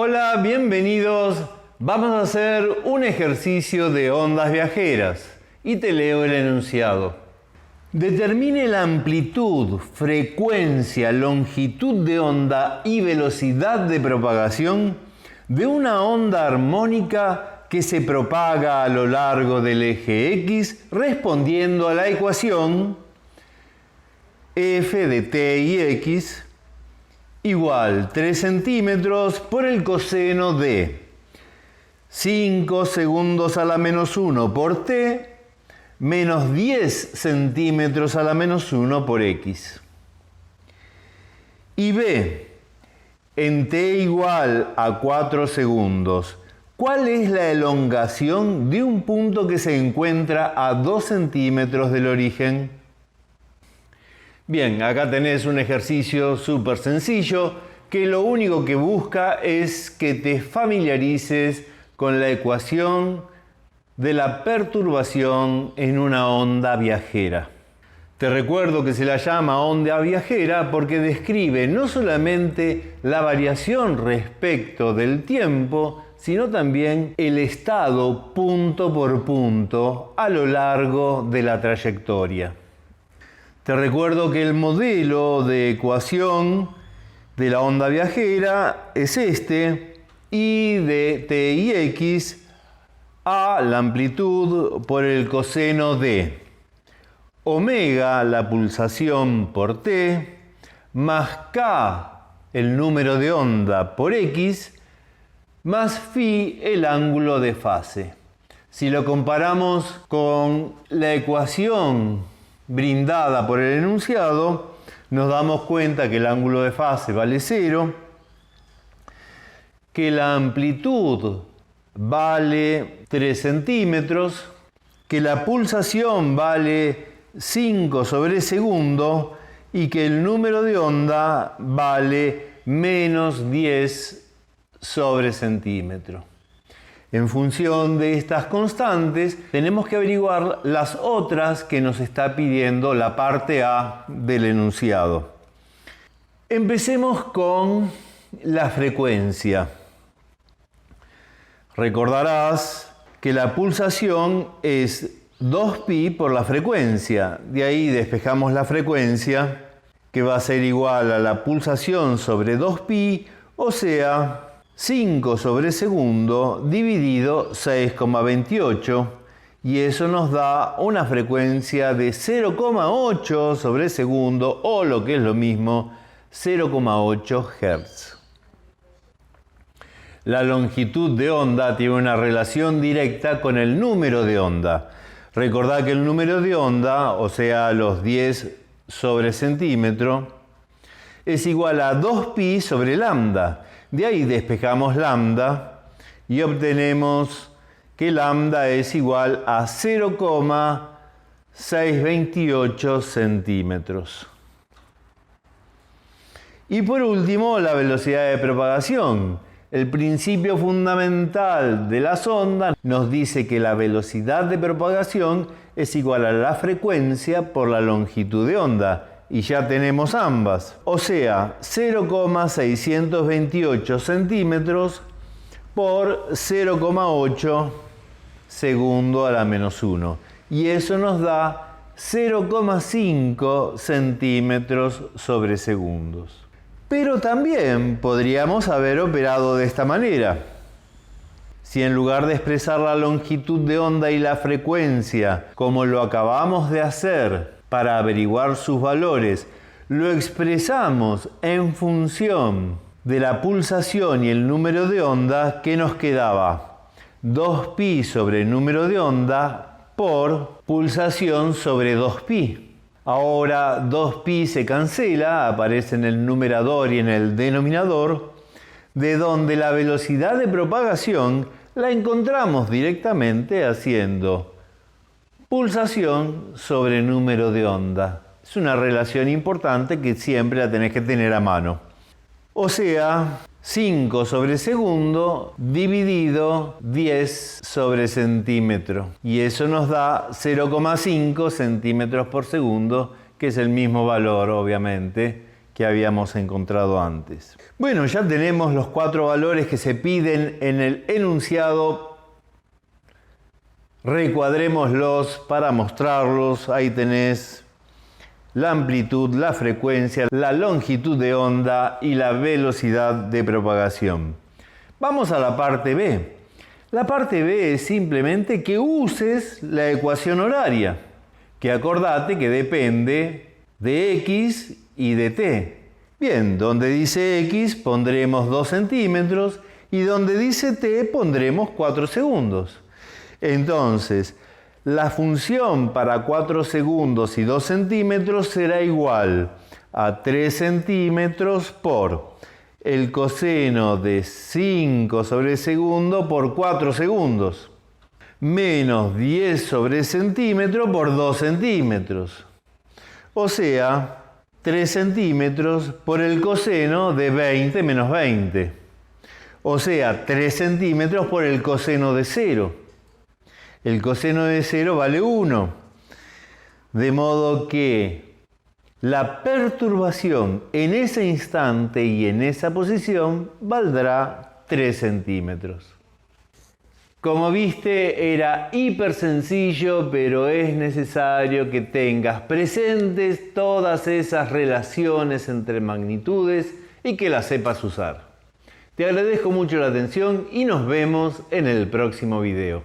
Hola, bienvenidos. Vamos a hacer un ejercicio de ondas viajeras y te leo el enunciado. Determine la amplitud, frecuencia, longitud de onda y velocidad de propagación de una onda armónica que se propaga a lo largo del eje X respondiendo a la ecuación f de t y x igual 3 centímetros por el coseno de 5 segundos a la menos 1 por t menos 10 centímetros a la menos 1 por x. Y b, en t igual a 4 segundos, ¿cuál es la elongación de un punto que se encuentra a 2 centímetros del origen? Bien, acá tenés un ejercicio súper sencillo que lo único que busca es que te familiarices con la ecuación de la perturbación en una onda viajera. Te recuerdo que se la llama onda viajera porque describe no solamente la variación respecto del tiempo, sino también el estado punto por punto a lo largo de la trayectoria. Te recuerdo que el modelo de ecuación de la onda viajera es este, y de t y x a la amplitud por el coseno de omega, la pulsación por t, más k, el número de onda por x, más phi, el ángulo de fase. Si lo comparamos con la ecuación brindada por el enunciado, nos damos cuenta que el ángulo de fase vale 0, que la amplitud vale 3 centímetros, que la pulsación vale 5 sobre segundo y que el número de onda vale menos 10 sobre centímetro. En función de estas constantes, tenemos que averiguar las otras que nos está pidiendo la parte A del enunciado. Empecemos con la frecuencia. Recordarás que la pulsación es 2pi por la frecuencia. De ahí despejamos la frecuencia, que va a ser igual a la pulsación sobre 2pi, o sea, 5 sobre segundo dividido 6,28, y eso nos da una frecuencia de 0,8 sobre segundo, o lo que es lo mismo, 0,8 Hz. La longitud de onda tiene una relación directa con el número de onda. Recordad que el número de onda, o sea, los 10 sobre centímetro, es igual a 2pi sobre lambda. De ahí despejamos lambda y obtenemos que lambda es igual a 0,628 centímetros. Y por último, la velocidad de propagación. El principio fundamental de las ondas nos dice que la velocidad de propagación es igual a la frecuencia por la longitud de onda. Y ya tenemos ambas, o sea, 0,628 centímetros por 0,8 segundo a la menos 1. Y eso nos da 0,5 centímetros sobre segundos. Pero también podríamos haber operado de esta manera. Si en lugar de expresar la longitud de onda y la frecuencia, como lo acabamos de hacer, para averiguar sus valores, lo expresamos en función de la pulsación y el número de onda, ¿qué nos quedaba? 2pi sobre el número de onda por pulsación sobre 2pi. Ahora 2pi se cancela, aparece en el numerador y en el denominador, de donde la velocidad de propagación la encontramos directamente haciendo pulsación sobre número de onda. Es una relación importante que siempre la tenés que tener a mano. O sea, 5 sobre segundo dividido 10 sobre centímetro. Y eso nos da 0,5 centímetros por segundo, que es el mismo valor, obviamente, que habíamos encontrado antes. Bueno, ya tenemos los 4 valores que se piden en el enunciado. Recuadrémoslos para mostrarlos. Ahí tenés la amplitud, la frecuencia, la longitud de onda y la velocidad de propagación. Vamos a la parte B. La parte B es simplemente que uses la ecuación horaria, que acordate que depende de X y de T. Bien, donde dice X pondremos 2 centímetros y donde dice T pondremos 4 segundos. Entonces, la función para 4 segundos y 2 centímetros será igual a 3 centímetros por el coseno de 5 sobre segundo por 4 segundos, menos 10 sobre centímetro por 2 centímetros. O sea, 3 centímetros por el coseno de 20 menos 20. O sea, 3 centímetros por el coseno de 0. El coseno de 0 vale 1. De modo que la perturbación en ese instante y en esa posición valdrá 3 centímetros. Como viste, era hiper sencillo, pero es necesario que tengas presentes todas esas relaciones entre magnitudes y que las sepas usar. Te agradezco mucho la atención y nos vemos en el próximo video.